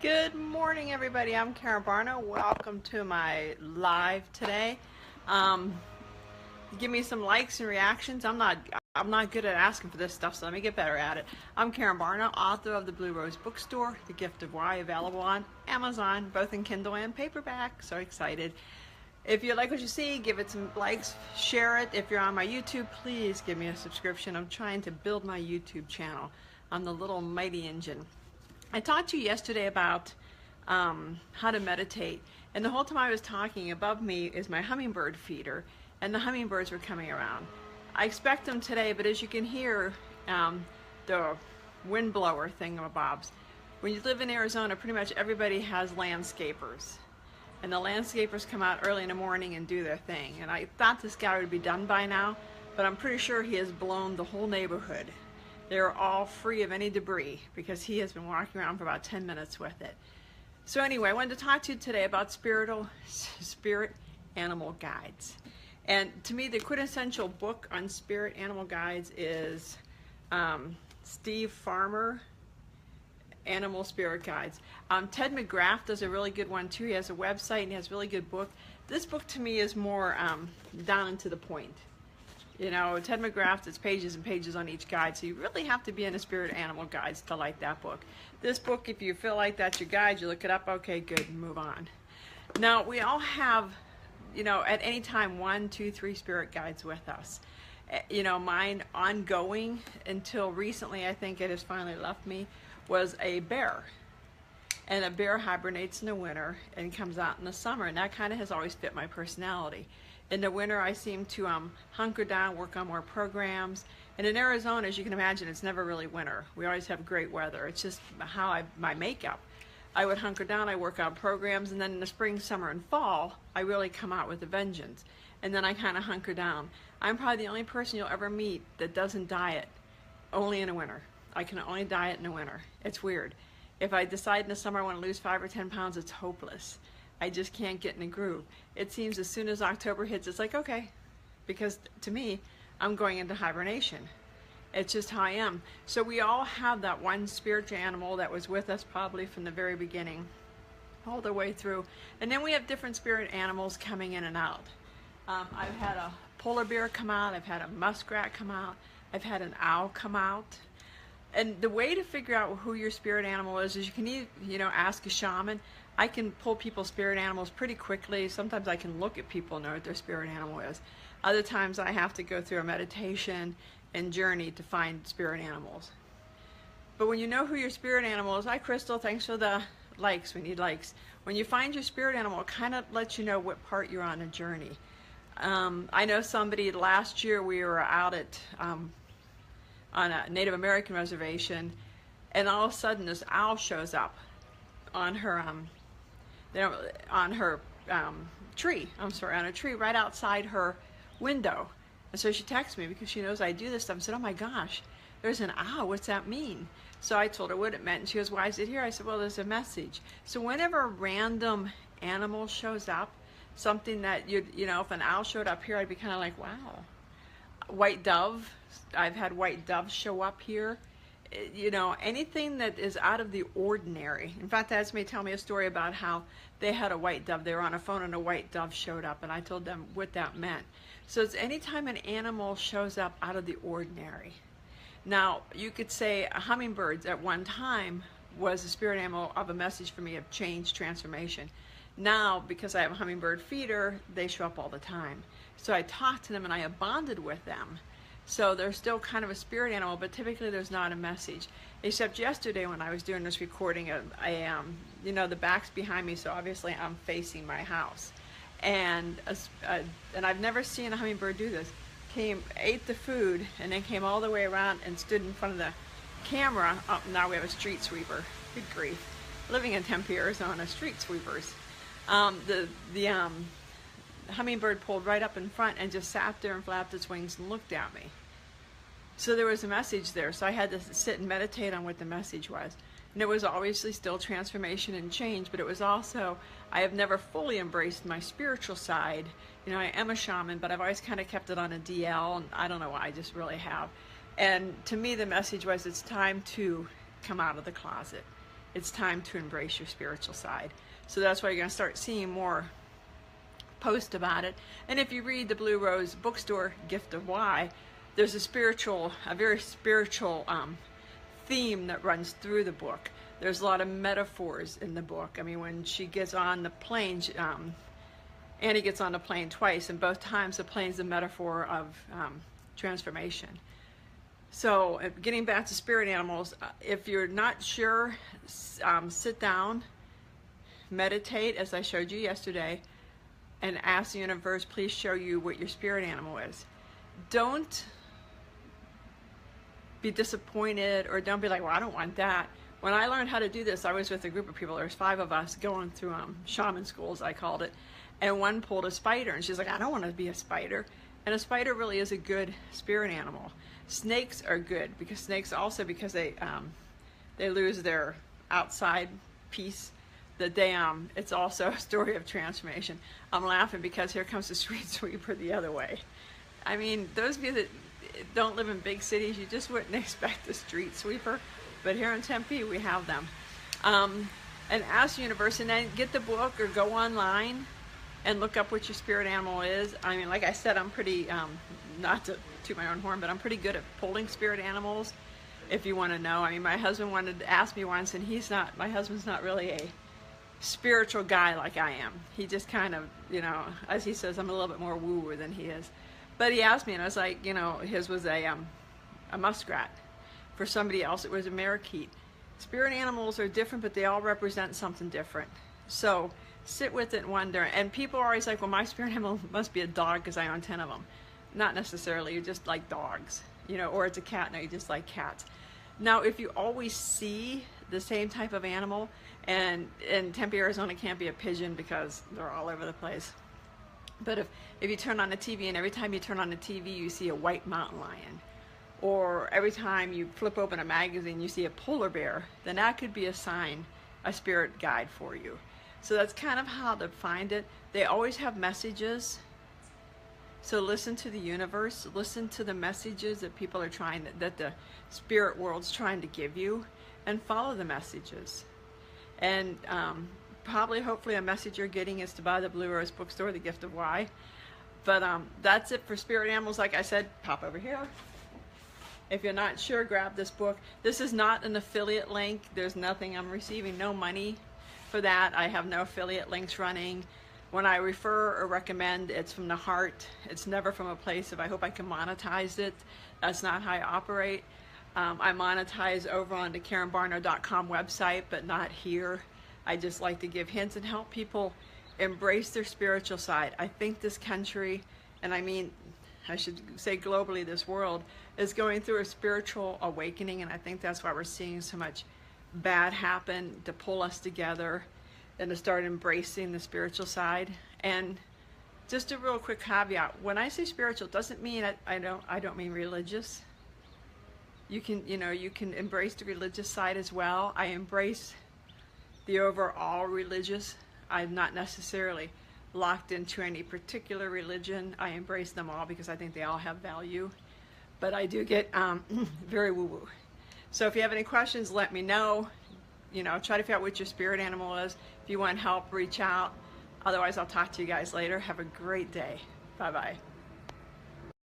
Good morning, everybody. I'm Karen Barno. Welcome to my live today. Um, Give me some likes and reactions. I'm not good at asking for this stuff, so let me get better at it. I'm Karen Barno, author of The Blue Rose Bookstore, The Gift of Why, available on Amazon, both in Kindle and paperback. So excited. If you like what you see, give it some likes, share it. If you're on my YouTube, please give me a subscription. I'm trying to build my YouTube channel. I'm the little mighty engine. I talked to you yesterday about how to meditate, and the whole time I was talking, above me is my hummingbird feeder, and the hummingbirds were coming around. I expect them today, but as you can hear, the wind blower thingamabobs. When you live in Arizona, pretty much everybody has landscapers, and the landscapers come out early in the morning and do their thing. And I thought this guy would be done by now, but I'm pretty sure he has blown the whole neighborhood. They're all free of any debris because he has been walking around for about 10 minutes with it. So anyway, I wanted to talk to you today about spirit animal guides. And to me, the quintessential book on spirit animal guides is Steve Farmer, Animal Spirit Guides. Ted McGrath does a really good one too. He has a website and he has a really good book. This book to me is more down and to the point. You know, Ted McGrath, it's pages and pages on each guide, so you really have to be into spirit animal guides to like that book. This book, if you feel like that's your guide, you look it up, okay, good, and move on. Now, we all have, you know, at any time, 1, 2, 3 spirit guides with us. You know, mine ongoing until recently, I think it has finally left me, was a bear. And a bear hibernates in the winter and comes out in the summer, and that kind of has always fit my personality. In the winter, I seem to hunker down, work on more programs. And in Arizona, as you can imagine, it's never really winter. We always have great weather. It's just how my makeup. I would hunker down, I work on programs, and then in the spring, summer, and fall, I really come out with a vengeance. And then I kind of hunker down. I'm probably the only person you'll ever meet that doesn't diet only in the winter. I can only diet in the winter. It's weird. If I decide in the summer I want to lose 5 or 10 pounds, it's hopeless. I just can't get in a groove. It seems as soon as October hits, it's like, okay, because to me, I'm going into hibernation. It's just how I am. So we all have that one spiritual animal that was with us probably from the very beginning, all the way through. And then we have different spirit animals coming in and out. I've had a polar bear come out, I've had a muskrat come out, I've had an owl come out. And the way to figure out who your spirit animal is you can ask a shaman. I can pull people's spirit animals pretty quickly. Sometimes I can look at people and know what their spirit animal is. Other times I have to go through a meditation and journey to find spirit animals. But when you know who your spirit animal is, hi Crystal, thanks for the likes, we need likes. When you find your spirit animal, it kind of lets you know what part you're on a journey. I know somebody, last year we were out at on a Native American reservation, and all of a sudden this owl shows up on her tree. On a tree right outside her window. And so she texts me because she knows I do this stuff. I said, oh my gosh, there's an owl, what's that mean? So I told her what it meant, and she goes, why is it here? I said, well, there's a message. So whenever a random animal shows up, something that you know, if an owl showed up here, I'd be kind of like, wow. White dove, I've had white doves show up here. You know, anything that is out of the ordinary. In fact, that's me tell me a story about how they had a white dove. They were on a phone and a white dove showed up, and I told them what that meant. So it's anytime an animal shows up out of the ordinary. Now, you could say a hummingbird at one time was a spirit animal of a message for me of change, transformation. Now, because I have a hummingbird feeder, they show up all the time. So I talk to them and I have bonded with them. So they're still kind of a spirit animal, but typically there's not a message. Except yesterday when I was doing this recording, you know, the back's behind me, so obviously I'm facing my house. And I've never seen a hummingbird do this. Ate the food, and then came all the way around and stood in front of the camera. Oh, now we have a street sweeper. Good grief. Living in Tempe, Arizona, street sweepers. The hummingbird pulled right up in front and just sat there and flapped its wings and looked at me. So there was a message there, so I had to sit and meditate on what the message was. And it was obviously still transformation and change, but it was also, I have never fully embraced my spiritual side. You know, I am a shaman, but I've always kind of kept it on a DL, and I don't know why, I just really have. And to me, the message was it's time to come out of the closet. it's time to embrace your spiritual side. So that's why you're going to start seeing more posts about it. And if you read the Blue Rose Bookstore Gift of Why, there's a very spiritual theme that runs through the book. There's a lot of metaphors in the book. I mean, when she gets on the plane, Annie gets on the plane twice, and both times the plane's a metaphor of transformation. So getting back to spirit animals, if you're not sure, sit down, meditate as I showed you yesterday, and ask the universe, please show you what your spirit animal is. Don't be disappointed, or don't be like, well, I don't want that. When I learned how to do this, I was with a group of people. There was 5 of us going through shaman schools, I called it. And one pulled a spider, and she's like, I don't want to be a spider. And a spider really is a good spirit animal. Snakes are good, because snakes also, because they lose their outside piece, that it's also a story of transformation. I'm laughing because here comes the street sweeper the other way. I mean, those of you that don't live in big cities, you just wouldn't expect a street sweeper. But here in Tempe, we have them. And ask the universe, and then get the book or go online and look up what your spirit animal is. I mean, like I said, I'm pretty, not to toot my own horn, but I'm pretty good at pulling spirit animals, if you want to know. I mean, my husband wanted to ask me once, and my husband's not really a spiritual guy like I am. He just kind of, as he says, I'm a little bit more woo-woo than he is. But he asked me, and I was like, his was a muskrat. For somebody else, it was a parakeet. Spirit animals are different, but they all represent something different. So sit with it and wonder. And people are always like, well, my spirit animal must be a dog because I own 10 of them. Not necessarily. You just like dogs, or it's a cat. No, you just like cats. Now, if you always see the same type of animal, and in Tempe, Arizona, can't be a pigeon because they're all over the place. But if you turn on the TV, and every time you turn on the TV, you see a white mountain lion, or every time you flip open a magazine, you see a polar bear, then that could be a sign, a spirit guide for you. So that's kind of how to find it. They always have messages. So listen to the universe, listen to the messages that people are that the spirit world's trying to give you, and follow the messages. And probably, hopefully, a message you're getting is to buy the Blue Rose Bookstore, The Gift of Why. But that's it for spirit animals. Like I said, pop over here. If you're not sure, grab this book. This is not an affiliate link. There's nothing. I'm receiving no money for that. I have no affiliate links running. When I refer or recommend, it's from the heart. It's never from a place of I hope I can monetize it. That's not how I operate. I monetize over on the KarenBarno.com website, but not here. I just like to give hints and help people embrace their spiritual side. I think this country, and I mean, I should say globally, this world is going through a spiritual awakening, and I think that's why we're seeing so much bad happen, to pull us together and to start embracing the spiritual side. And just a real quick caveat, when I say spiritual, it doesn't mean I don't mean religious. You can embrace the religious side as well. I embrace the overall religious. I'm not necessarily locked into any particular religion. I embrace them all because I think they all have value. But I do get very woo-woo. So if you have any questions, let me know. Try to figure out what your spirit animal is. If you want help, reach out. Otherwise, I'll talk to you guys later. Have a great day. Bye-bye.